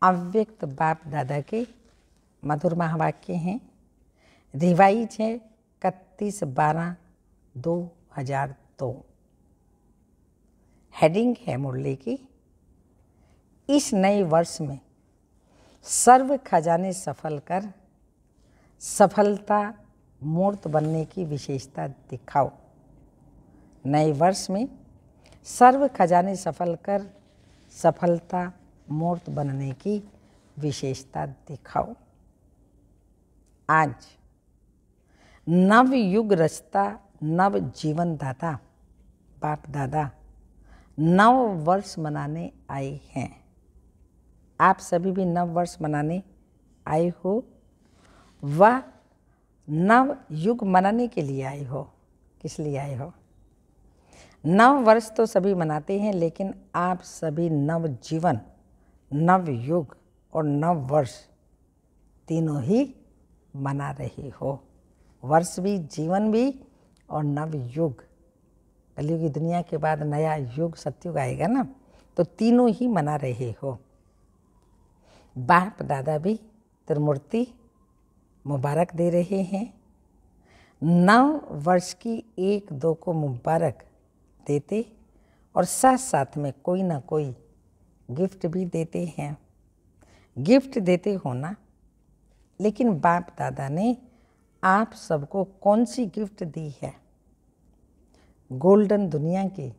अव्यक्त बाप दादा के मधुर महावाक्य हैं। रिवाइज है 31/12/2002। हेडिंग है मुरली की, इस नए वर्ष में सर्व खजाने सफल कर सफलता मूर्त बनने की विशेषता दिखाओ। नए वर्ष में सर्व खजाने सफल कर सफलता मूर्त बनने की विशेषता दिखाओ। आज नव युग रचता नव जीवन दाता बाप दादा नव वर्ष मनाने आए हैं। आप सभी भी नव वर्ष मनाने आए हो व नव युग मनाने के लिए आए हो। किस लिए आए हो? नव वर्ष तो सभी मनाते हैं, लेकिन आप सभी नव जीवन, नव युग और नव वर्ष तीनों ही मना रहे हो। वर्ष भी, जीवन भी और नव युग। कलयुग की दुनिया के बाद नया युग सतयुग आएगा ना, तो तीनों ही मना रहे हो। बाप दादा भी त्रिमूर्ति मुबारक दे रहे हैं। नव वर्ष की 1-2 को मुबारक देते और साथ साथ में कोई ना कोई गिफ्ट भी देते हैं। गिफ्ट देते हो ना, लेकिन बाप दादा ने आप सबको कौन सी गिफ्ट दी है? गोल्डन दुनिया की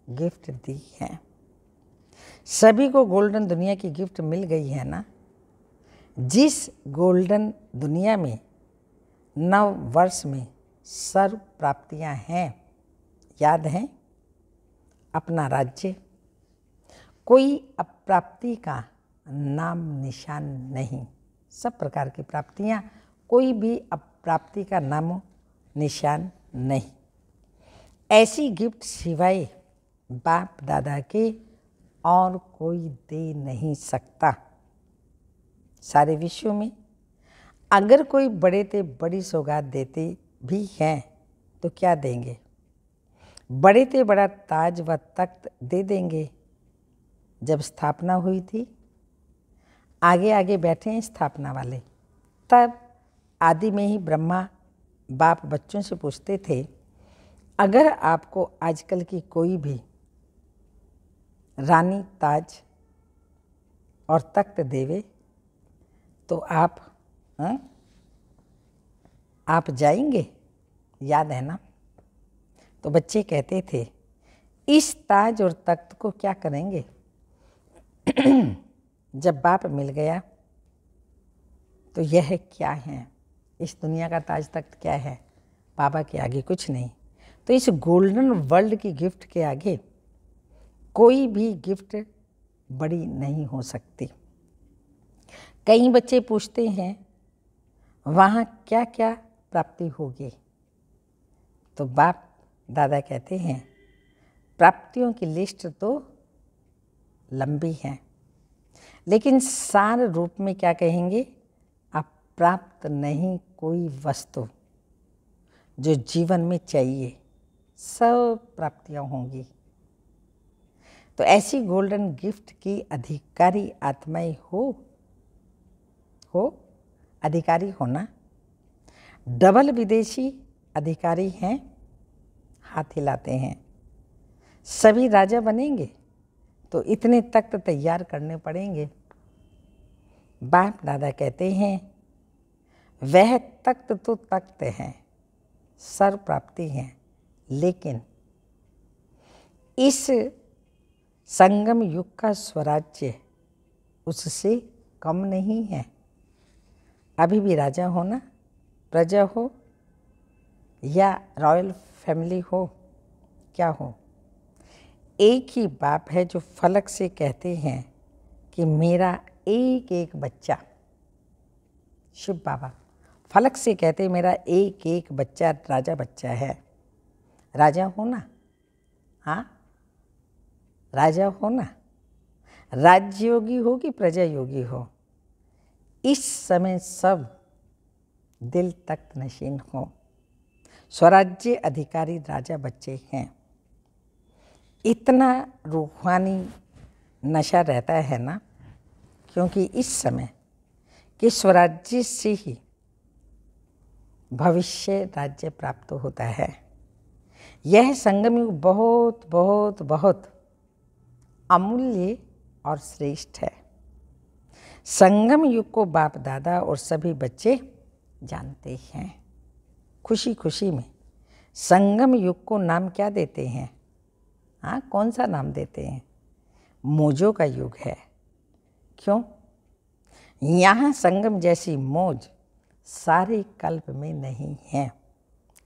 गिफ्ट दी है। सभी को गोल्डन दुनिया की गिफ्ट मिल गई है ना। जिस गोल्डन दुनिया में नव वर्ष में सर्व प्राप्तियां हैं, याद हैं? अपना राज्य, कोई अप्राप्ति का नाम निशान नहीं। सब प्रकार की प्राप्तियां, कोई भी अप्राप्ति का नाम निशान नहीं। ऐसी गिफ्ट सिवाय बाप दादा के और कोई दे नहीं सकता। सारे विश्व में अगर कोई बड़े से बड़ी सौगात देते भी हैं तो क्या देंगे? बड़े से बड़ा ताज व तख्त दे देंगे। जब स्थापना हुई थी, आगे आगे बैठे हैं स्थापना वाले, तब आदि में ही ब्रह्मा बाप बच्चों से पूछते थे, अगर आपको आजकल की कोई भी रानी ताज और तख्त देवे तो आप जाएंगे? याद है ना? तो बच्चे कहते थे, इस ताज और तख्त को क्या करेंगे? जब बाप मिल गया तो यह क्या है? इस दुनिया का ताज तख्त क्या है? बाबा के आगे कुछ नहीं। तो इस गोल्डन वर्ल्ड की गिफ्ट के आगे कोई भी गिफ्ट बड़ी नहीं हो सकती। कई बच्चे पूछते हैं, वहाँ क्या क्या प्राप्ति होगी? तो बाप दादा कहते हैं, प्राप्तियों की लिस्ट तो लंबी है, लेकिन सार रूप में क्या कहेंगे? अप्राप्त नहीं कोई वस्तु जो जीवन में चाहिए, सब प्राप्तियां होंगी। तो ऐसी गोल्डन गिफ्ट की अधिकारी आत्माएं हो अधिकारी होना। डबल विदेशी अधिकारी हैं, हाथ हिलाते हैं। सभी राजा बनेंगे तो इतने तख्त तैयार करने पड़ेंगे। बाप दादा कहते हैं, वह तख्त तो तख्त हैं, सर्व प्राप्ति हैं, लेकिन इस संगम युग का स्वराज्य उससे कम नहीं है। अभी भी राजा हो ना, प्रजा हो या रॉयल फैमिली हो, क्या हो, एक ही बाप है जो फलक से कहते हैं कि मेरा एक एक बच्चा, शिव बाबा फलक से कहते मेरा एक एक बच्चा राजा बच्चा है। राजा हो ना? हाँ, राजा हो ना? राज्य योगी हो कि प्रजा योगी हो, इस समय सब दिल तख्त नशीन हो। स्वराज्य अधिकारी राजा बच्चे हैं। इतना रूहानी नशा रहता है ना, क्योंकि इस समय कि स्वराज्य से ही भविष्य राज्य प्राप्त होता है। यह संगम युग बहुत बहुत बहुत अमूल्य और श्रेष्ठ है। संगम युग को बाप दादा और सभी बच्चे जानते हैं। खुशी खुशी में संगम युग को नाम क्या देते हैं? हाँ, कौन सा नाम देते हैं? मौजों का युग है। क्यों? यहाँ संगम जैसी मौज सारे कल्प में नहीं है।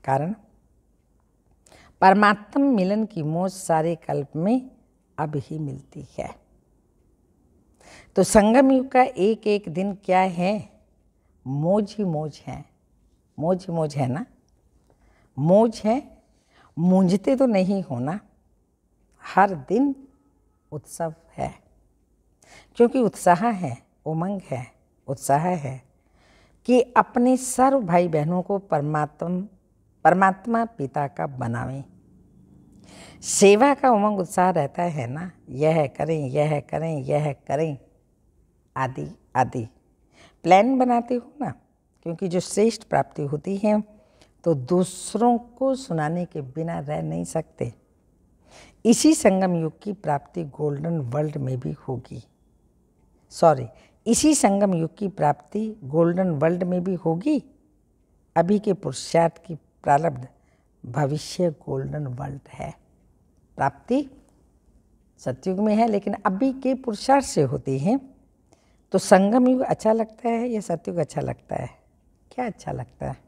कारण परमात्म मिलन की मौज सारे कल्प में अब ही मिलती है। तो संगम युग का एक एक दिन क्या है? मौज ही मौज है। मौज ही मौज है ना? मौज है, मूंझते तो नहीं होना। हर दिन उत्सव है, क्योंकि उत्साह है, उमंग है, उत्साह है कि अपने सर्व भाई बहनों को परमात्मा पिता का बनावें। सेवा का उमंग उत्साह रहता है ना, यह करें, यह करें, यह करें, आदि आदि प्लान बनाते हो ना, क्योंकि जो श्रेष्ठ प्राप्ति होती है तो दूसरों को सुनाने के बिना रह नहीं सकते। इसी संगम युग की प्राप्ति गोल्डन वर्ल्ड में भी होगी। इसी संगम युग की प्राप्ति गोल्डन वर्ल्ड में भी होगी। अभी के पुरुषार्थ की प्रारब्ध भविष्य गोल्डन वर्ल्ड है। प्राप्ति सतयुग में है, लेकिन अभी के पुरुषार्थ से होती है। तो संगम युग अच्छा लगता है या सतयुग अच्छा लगता है? क्या अच्छा लगता है?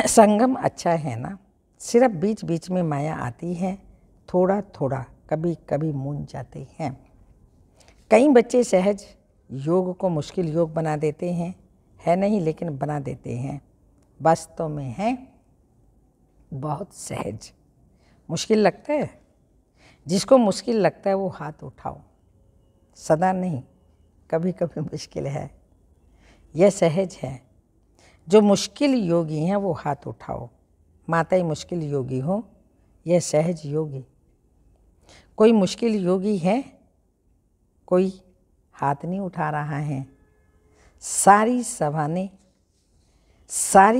संगम अच्छा है ना। सिर्फ बीच बीच में माया आती है, थोड़ा थोड़ा, कभी कभी मूंझ जाते हैं। कई बच्चे सहज योग को मुश्किल योग बना देते हैं। है नहीं, लेकिन बना देते हैं। वास्तव में है बहुत सहज। मुश्किल लगता है? जिसको मुश्किल लगता है वो हाथ उठाओ। सदा नहीं, कभी कभी मुश्किल है। यह सहज है। जो मुश्किल योगी हैं वो हाथ उठाओ। माताएं मुश्किल योगी हो, यह सहज योगी। कोई मुश्किल योगी है? कोई हाथ नहीं उठा रहा है। सारी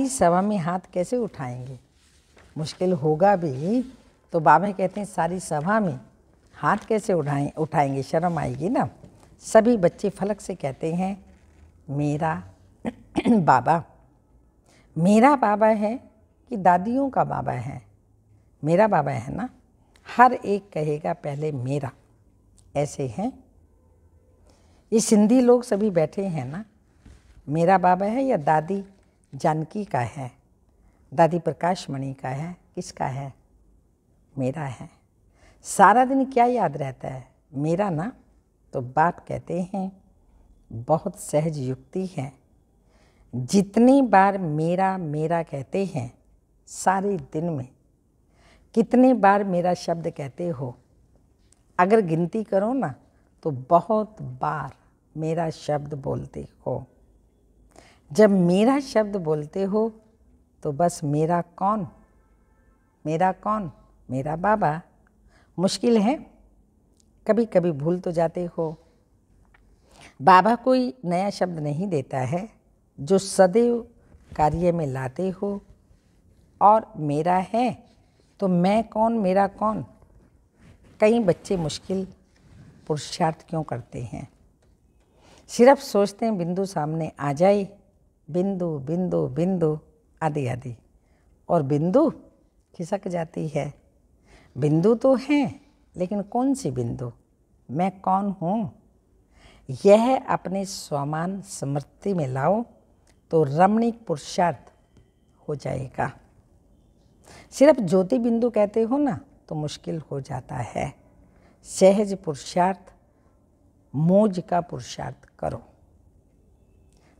सभा में हाथ कैसे उठाएंगे? मुश्किल होगा भी तो बाबा कहते हैं सारी सभा में हाथ कैसे उठाएंगे? शर्म आएगी ना। सभी बच्चे फलक से कहते हैं मेरा बाबा। मेरा बाबा है कि दादियों का बाबा है? मेरा बाबा है ना। हर एक कहेगा पहले मेरा। ऐसे हैं ये सिंधी लोग सभी बैठे हैं ना। मेरा बाबा है या दादी जानकी का है, दादी प्रकाश मणि का है, किसका है? मेरा है। सारा दिन क्या याद रहता है? मेरा ना। तो बाप कहते हैं बहुत सहज युक्ति है। जितनी बार मेरा मेरा कहते हैं सारे दिन में, कितने बार मेरा शब्द कहते हो? अगर गिनती करो ना तो बहुत बार मेरा शब्द बोलते हो। जब मेरा शब्द बोलते हो तो बस मेरा कौन? मेरा कौन? मेरा बाबा। मुश्किल है, कभी कभी भूल तो जाते हो। बाबा कोई नया शब्द नहीं देता है, जो सदैव कार्य में लाते हो। और मेरा है तो मैं कौन, मेरा कौन? कई बच्चे मुश्किल पुरुषार्थ क्यों करते हैं? सिर्फ सोचते हैं बिंदु सामने आ जाए, बिंदु बिंदु बिंदु आदि आदि, और बिंदु खिसक जाती है। बिंदु तो है, लेकिन कौन सी बिंदु? मैं कौन हूँ? यह अपने स्वमान स्मृति में लाओ तो रमणीक पुरुषार्थ हो जाएगा। सिर्फ ज्योति बिंदु कहते हो ना तो मुश्किल हो जाता है। सहज पुरुषार्थ, मौज का पुरुषार्थ करो।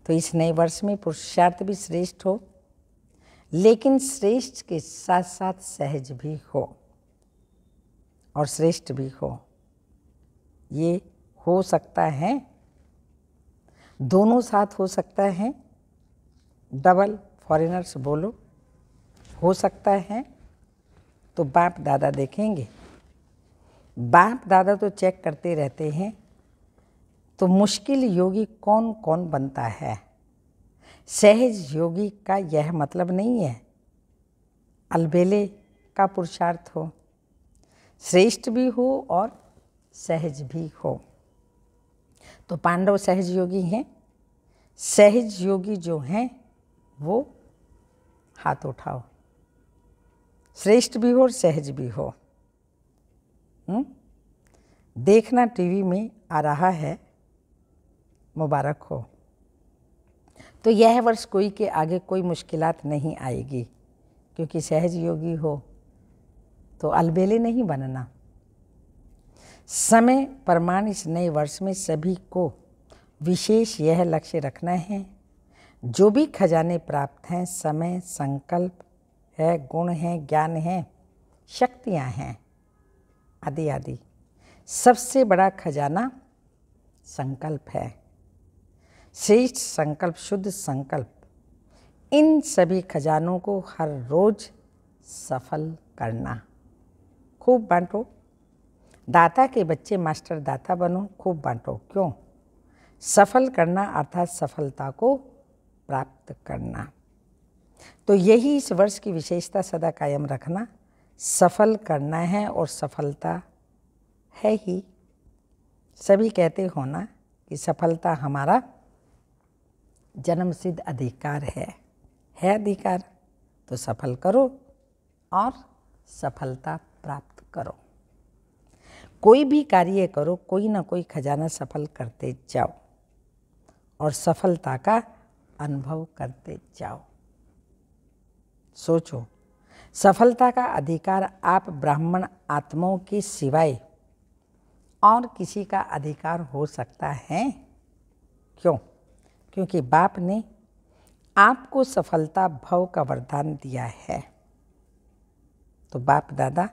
तो इस नए वर्ष में पुरुषार्थ भी श्रेष्ठ हो, लेकिन श्रेष्ठ के साथ साथ सहज भी हो और श्रेष्ठ भी हो। ये हो सकता है, दोनों साथ हो सकता है। डबल फॉरेनर्स बोलो, हो सकता है। तो बाप दादा देखेंगे। बाप दादा तो चेक करते रहते हैं तो मुश्किल योगी कौन कौन बनता है। सहज योगी का यह मतलब नहीं है अलबेले का पुरुषार्थ हो, श्रेष्ठ भी हो और सहज भी हो। तो पांडव सहज योगी हैं। सहज योगी जो हैं वो हाथ उठाओ, श्रेष्ठ भी हो और सहज भी हो। देखना टीवी में आ रहा है, मुबारक हो। तो यह वर्ष कोई के आगे कोई मुश्किलात नहीं आएगी, क्योंकि सहज योगी हो तो अलबेले नहीं बनना। समय प्रमाण इस नए वर्ष में सभी को विशेष यह लक्ष्य रखना है, जो भी खजाने प्राप्त हैं, समय, संकल्प है, गुण है, ज्ञान है, शक्तियाँ हैं, आदि आदि, सबसे बड़ा खजाना संकल्प है। श्रेष्ठ संकल्प, शुद्ध संकल्प, इन सभी खजानों को हर रोज सफल करना। खूब बांटो। दाता के बच्चे मास्टर दाता बनो, खूब बांटो। क्यों? सफल करना अर्थात सफलता को प्राप्त करना। तो यही इस वर्ष की विशेषता सदा कायम रखना। सफल करना है और सफलता है ही। सभी कहते हो ना कि सफलता हमारा जन्मसिद्ध अधिकार है अधिकार, तो सफल करो और सफलता प्राप्त करो। कोई भी कार्य करो, कोई ना कोई खजाना सफल करते जाओ और सफलता का अनुभव करते जाओ। सोचो, सफलता का अधिकार आप ब्राह्मण आत्माओं के सिवाय और किसी का अधिकार हो सकता है? क्यों? क्योंकि बाप ने आपको सफलता भव का वरदान दिया है। तो बाप दादा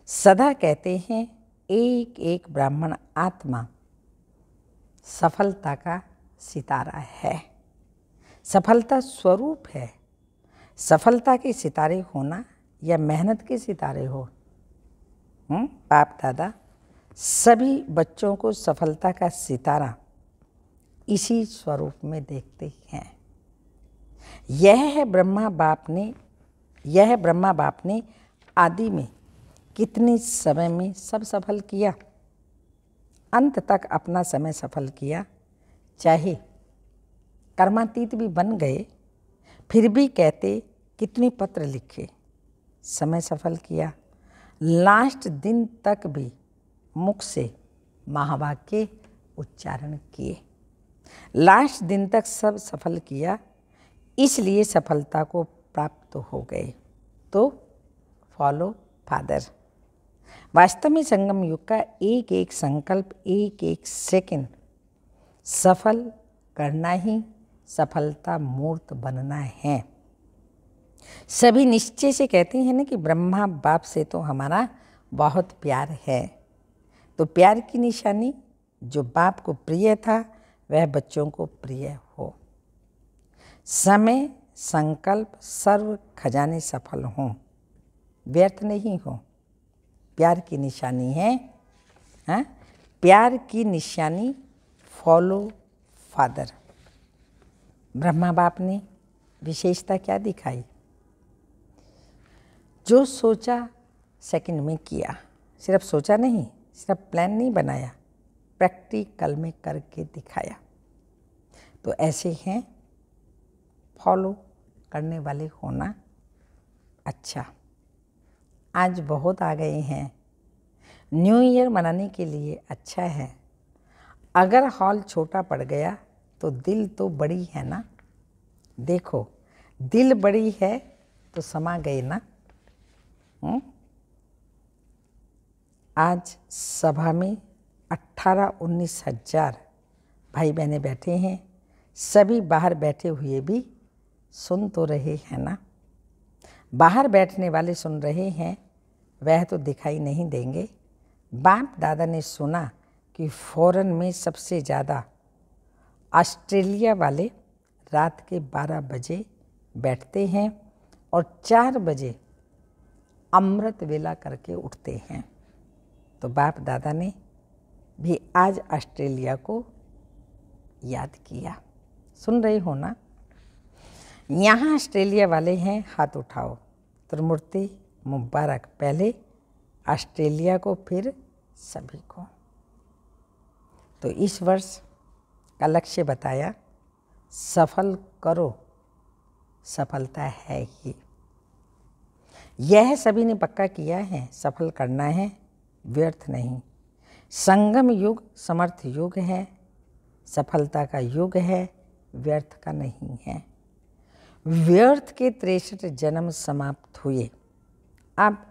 सदा कहते हैं, एक एक ब्राह्मण आत्मा सफलता का सितारा है, सफलता स्वरूप है। सफलता के सितारे होना या मेहनत के सितारे हो, बाप दादा सभी बच्चों को सफलता का सितारा इसी स्वरूप में देखते हैं। यह ब्रह्मा बाप ने आदि में कितने समय में सब सफल किया, अंत तक अपना समय सफल किया। चाहे कर्मातीत भी बन गए, फिर भी कहते कितने पत्र लिखे, समय सफल किया। लास्ट दिन तक भी मुख से महावाक्य उच्चारण किए, लास्ट दिन तक सब सफल किया, इसलिए सफलता को प्राप्त हो गए। तो फॉलो फादर। वास्तव में संगम युग का एक एक संकल्प, एक एक सेकंड सफल करना ही सफलता मूर्त बनना है। सभी निश्चय से कहते हैं ना कि ब्रह्मा बाप से तो हमारा बहुत प्यार है। तो प्यार की निशानी जो बाप को प्रिय था वह बच्चों को प्रिय हो। समय, संकल्प, सर्व खजाने सफल हों, व्यर्थ नहीं हो। प्यार की निशानी है, प्यार की निशानी फॉलो फादर। ब्रह्मा बाप ने विशेषता क्या दिखाई? जो सोचा सेकंड में किया। सिर्फ सोचा नहीं, सिर्फ प्लान नहीं बनाया, प्रैक्टिकल में करके दिखाया। तो ऐसे हैं फॉलो करने वाले होना अच्छा। आज बहुत आ गए हैं, न्यू ईयर मनाने के लिए अच्छा है। अगर हॉल छोटा पड़ गया तो दिल तो बड़ी है ना। देखो, दिल बड़ी है तो समा गए ना। आज सभा में 18-19 हज़ार भाई बहनें बैठे हैं। सभी बाहर बैठे हुए भी सुन तो रहे हैं ना। बाहर बैठने वाले सुन रहे हैं, वह तो दिखाई नहीं देंगे। बाप दादा ने सुना कि फॉरेन में सबसे ज़्यादा ऑस्ट्रेलिया वाले रात के 12 बजे बैठते हैं और 4 बजे अमृत वेला करके उठते हैं। तो बाप दादा ने भी आज ऑस्ट्रेलिया को याद किया। सुन रहे हो ना? यहाँ ऑस्ट्रेलिया वाले हैं, हाथ उठाओ। त्रिमूर्ति मुबारक, पहले ऑस्ट्रेलिया को फिर सभी को। तो इस वर्ष का लक्ष्य बताया, सफल करो, सफलता है ही। यह सभी ने पक्का किया है, सफल करना है, व्यर्थ नहीं। संगम युग समर्थ युग है, सफलता का युग है, व्यर्थ का नहीं है। व्यर्थ के 63 जन्म समाप्त हुए, अब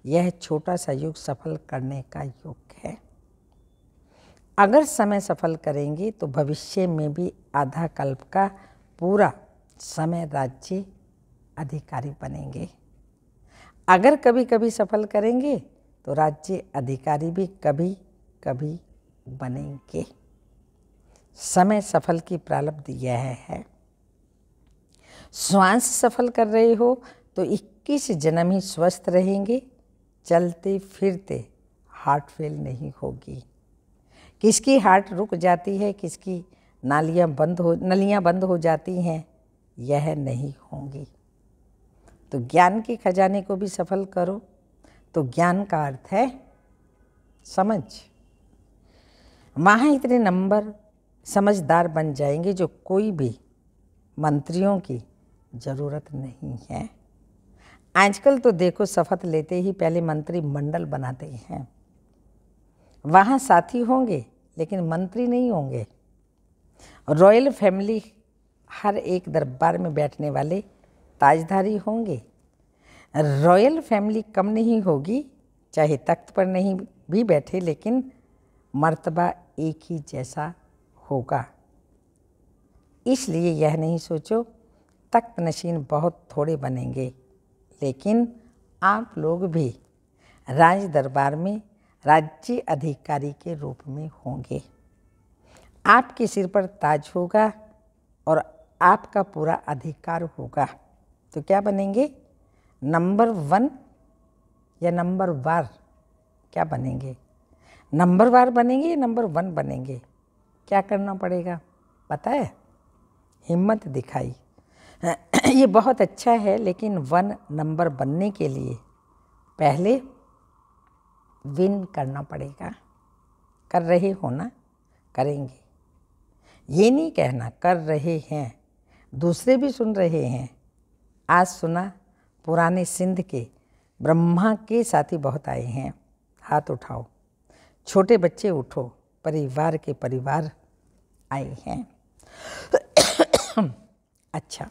यह छोटा सा युग सफल करने का युग है। अगर समय सफल करेंगे तो भविष्य में भी आधा कल्प का पूरा समय राज्य अधिकारी बनेंगे। अगर कभी कभी सफल करेंगे तो राज्य अधिकारी भी कभी कभी बनेंगे। समय सफल की प्रारब्ध यह है। श्वास सफल कर रहे हो तो 21 जन्म ही स्वस्थ रहेंगे, चलते फिरते हार्ट फेल नहीं होगी। किसकी हार्ट रुक जाती है, किसकी नलियाँ बंद हो जाती हैं, यह नहीं होंगी। तो ज्ञान के खजाने को भी सफल करो। तो ज्ञान का अर्थ है समझ। वहाँ इतने नंबर समझदार बन जाएंगे जो कोई भी मंत्रियों की ज़रूरत नहीं है। आजकल तो देखो, शपथ लेते ही पहले मंत्रिमंडल बनाते हैं। वहाँ साथी होंगे लेकिन मंत्री नहीं होंगे। रॉयल फैमिली, हर एक दरबार में बैठने वाले ताजधारी होंगे। रॉयल फैमिली कम नहीं होगी, चाहे तख्त पर नहीं भी बैठे, लेकिन मर्तबा एक ही जैसा होगा। इसलिए यह नहीं सोचो तख्त नशीन बहुत थोड़े बनेंगे, लेकिन आप लोग भी राज दरबार में राज्य अधिकारी के रूप में होंगे। आपके सिर पर ताज होगा और आपका पूरा अधिकार होगा। तो क्या बनेंगे? नंबर 1 या नंबर वार? क्या बनेंगे? नंबर वार बनेंगे या नंबर 1 बनेंगे? क्या करना पड़ेगा पता है? हिम्मत दिखाई। ये बहुत अच्छा है, लेकिन 1 नंबर बनने के लिए पहले विन करना पड़ेगा। कर रहे हो ना? करेंगे। ये नहीं कहना कर रहे हैं, दूसरे भी सुन रहे हैं। आज सुना, पुराने सिंध के ब्रह्मा के साथी बहुत आए हैं, हाथ उठाओ। छोटे बच्चे उठो, परिवार के परिवार आए हैं। अच्छा,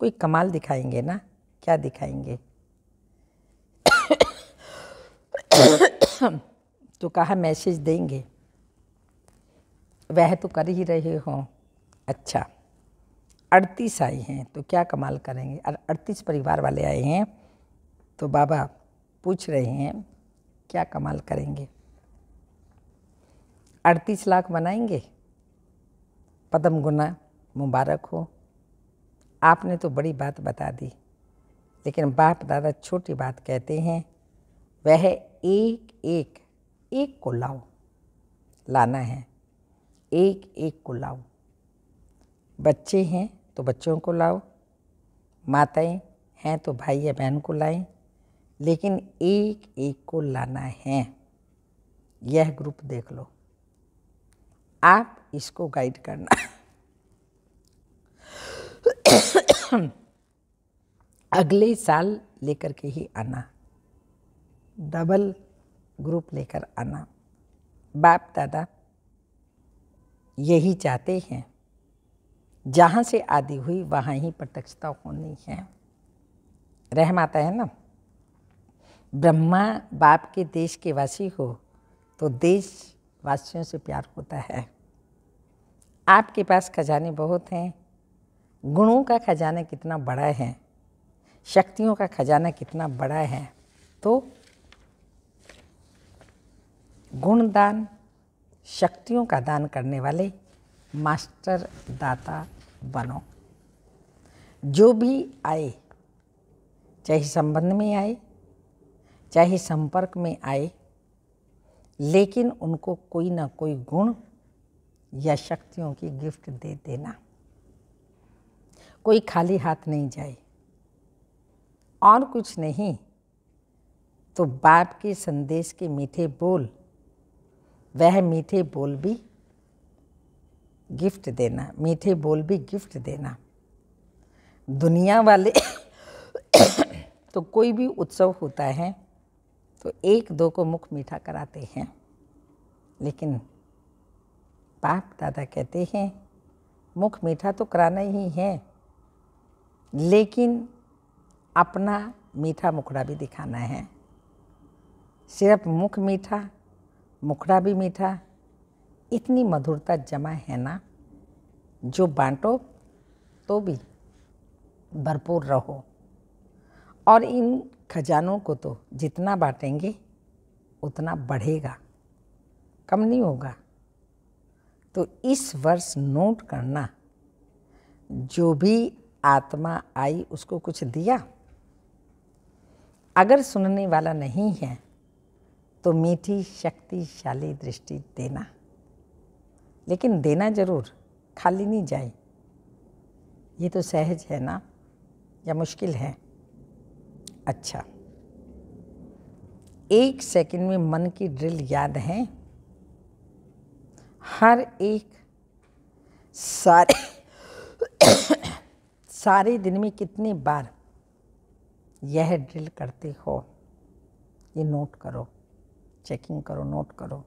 कोई कमाल दिखाएंगे ना? क्या दिखाएंगे? तो कहा मैसेज देंगे, वह तो कर ही रहे हो। अच्छा, 38 आए हैं तो क्या कमाल करेंगे? 38 परिवार वाले आए हैं तो बाबा पूछ रहे हैं क्या कमाल करेंगे? 38 लाख बनाएंगे? पद्म गुना मुबारक हो, आपने तो बड़ी बात बता दी। लेकिन बाप दादा छोटी बात कहते हैं, वह एक को लाओ। लाना है, एक को लाओ। बच्चे हैं तो बच्चों को लाओ, माताएं हैं तो भाई या बहन को लाएं, लेकिन एक को लाना है। यह ग्रुप देख लो, आप इसको गाइड करना। अगले साल लेकर के ही आना, डबल ग्रुप लेकर आना। बाप दादा यही चाहते हैं, जहाँ से आदि हुई वहाँ ही प्रत्यक्षता होनी है। रहम आता है ना, ब्रह्मा बाप के देश के वासी हो तो देश वासियों से प्यार होता है। आपके पास खजाने बहुत हैं, गुणों का खजाना कितना बड़ा है, शक्तियों का खजाना कितना बड़ा है। तो गुण दान, शक्तियों का दान करने वाले मास्टर दाता बनो। जो भी आए, चाहे संबंध में आए, चाहे संपर्क में आए, लेकिन उनको कोई ना कोई गुण या शक्तियों की गिफ्ट दे देना। कोई खाली हाथ नहीं जाए, और कुछ नहीं तो बाप के संदेश के मीठे बोल, वह मीठे बोल भी गिफ्ट देना, मीठे बोल भी गिफ्ट देना। दुनिया वाले तो कोई भी उत्सव होता है तो एक दो को मुख मीठा कराते हैं, लेकिन बाप दादा कहते हैं मुख मीठा तो कराना ही है, लेकिन अपना मीठा मुखड़ा भी दिखाना है। सिर्फ मुख मीठा, मुखड़ा भी मीठा, इतनी मधुरता जमा है ना, जो बांटो तो भी भरपूर रहो। और इन खजानों को तो जितना बांटेंगे उतना बढ़ेगा, कम नहीं होगा। तो इस वर्ष नोट करना, जो भी आत्मा आई उसको कुछ दिया, अगर सुनने वाला नहीं है तो मीठी शक्तिशाली दृष्टि देना, लेकिन देना जरूर, खाली नहीं जाए। ये तो सहज है ना, या मुश्किल है? अच्छा, 1 सेकंड में मन की ड्रिल याद है? हर एक सारे दिन में कितनी बार यह ड्रिल करते हो? ये नोट करो, चेकिंग करो, नोट करो।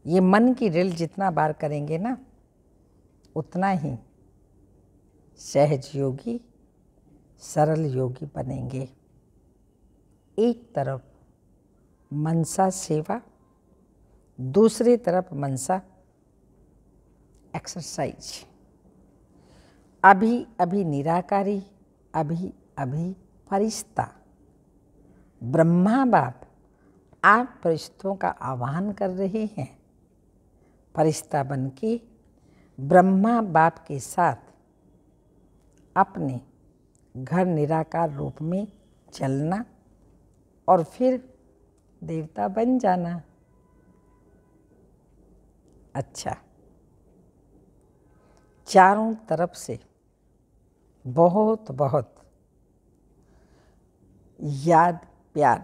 ये मन की ड्रिल जितना बार करेंगे ना, उतना ही सहज योगी, सरल योगी बनेंगे। एक तरफ मनसा सेवा, दूसरी तरफ मनसा एक्सरसाइज। अभी अभी निराकारी, अभी अभी फरिश्ता। ब्रह्मा बाप आप फरिश्तों का आह्वान कर रहे हैं। फरिश्ता बन के ब्रह्मा बाप के साथ अपने घर निराकार रूप में चलना और फिर देवता बन जाना। अच्छा, चारों तरफ से बहुत बहुत याद प्यार,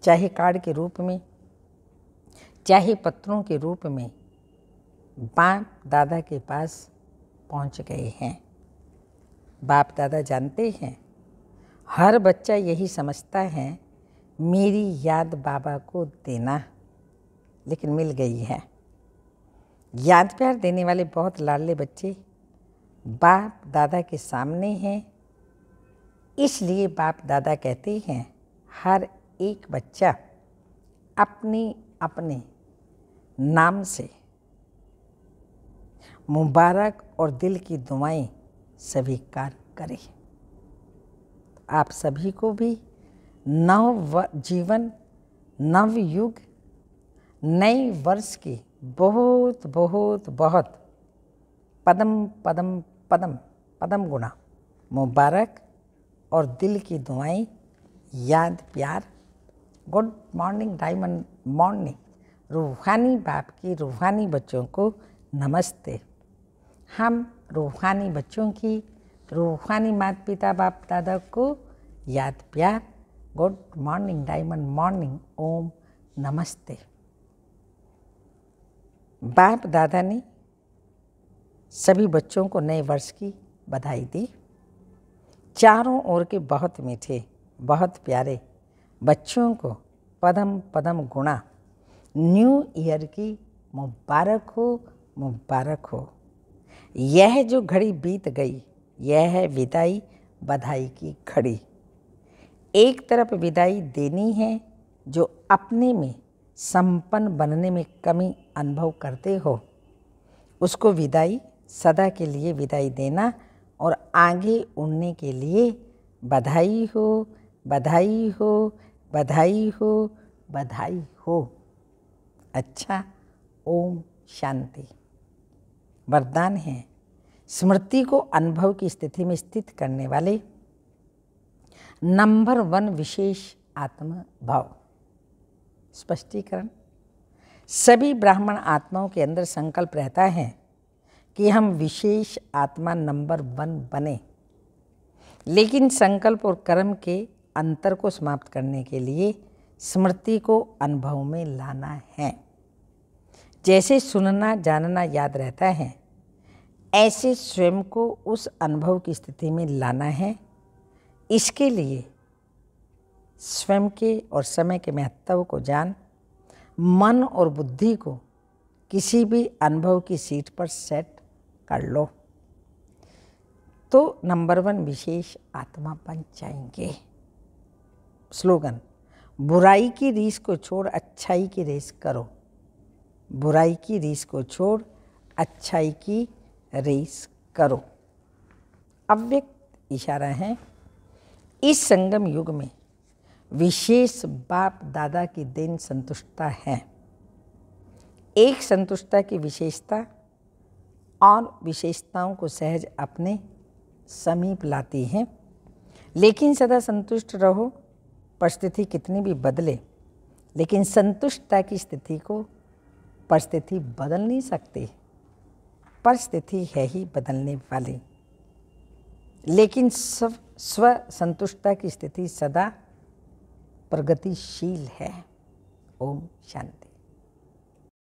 चाहे कार्ड के रूप में, चाहे पत्रों के रूप में, बाप दादा के पास पहुंच गए हैं। बाप दादा जानते हैं, हर बच्चा यही समझता है मेरी याद बाबा को देना, लेकिन मिल गई है। याद प्यार देने वाले बहुत लाडले बच्चे बाप दादा के सामने हैं, इसलिए बाप दादा कहते हैं हर एक बच्चा अपने अपने नाम से मुबारक और दिल की दुआएं स्वीकार करे। आप सभी को भी नव जीवन, नव युग, नए वर्ष की बहुत बहुत बहुत पदम पदम पदम पदम गुना मुबारक और दिल की दुआएं, याद प्यार। Good morning diamond morning. रूहानी बाप की रूहानी बच्चों को नमस्ते। हम रूहानी बच्चों की रूहानी माता पिता बाप दादा को याद प्यार। गुड मॉर्निंग डायमंड मॉर्निंग, ओम नमस्ते। बाप दादा ने सभी बच्चों को नए वर्ष की बधाई दी। चारों ओर के बहुत मीठे, बहुत प्यारे बच्चों को पदम पदम गुणा न्यू ईयर की मुबारक हो, मुबारक हो। यह जो घड़ी बीत गई, यह है विदाई बधाई की घड़ी। एक तरफ विदाई देनी है, जो अपने में संपन्न बनने में कमी अनुभव करते हो, उसको विदाई, सदा के लिए विदाई देना और आगे उड़ने के लिए बधाई हो, बधाई हो, बधाई हो, बधाई हो। अच्छा, ओम शांति। वरदान है, स्मृति को अनुभव की स्थिति में स्थित करने वाले नंबर 1 विशेष आत्म भाव। स्पष्टीकरण, सभी ब्राह्मण आत्माओं के अंदर संकल्प रहता है कि हम विशेष आत्मा नंबर 1 बने, लेकिन संकल्प और कर्म के अंतर को समाप्त करने के लिए स्मृति को अनुभव में लाना है। जैसे सुनना, जानना याद रहता है, ऐसे स्वयं को उस अनुभव की स्थिति में लाना है। इसके लिए स्वयं के और समय के महत्व को जान मन और बुद्धि को किसी भी अनुभव की सीट पर सेट कर लो तो नंबर 1 विशेष आत्मा बन जाएंगे। स्लोगन: बुराई की रीस को छोड़ अच्छाई की रेस करो। बुराई की रीस को छोड़ अच्छाई की रेस करो। अव्यक्त इशारा है। इस संगम युग में विशेष बाप दादा की देन संतुष्टता है। एक संतुष्टता की विशेषता और विशेषताओं को सहज अपने समीप लाती है। लेकिन सदा संतुष्ट रहो, परिस्थिति कितनी भी बदले, लेकिन संतुष्टता की स्थिति को परिस्थिति बदल नहीं सकती। परिस्थिति है ही बदलने वाली, लेकिन स्व संतुष्टता की स्थिति सदा प्रगतिशील है। ओम शांति।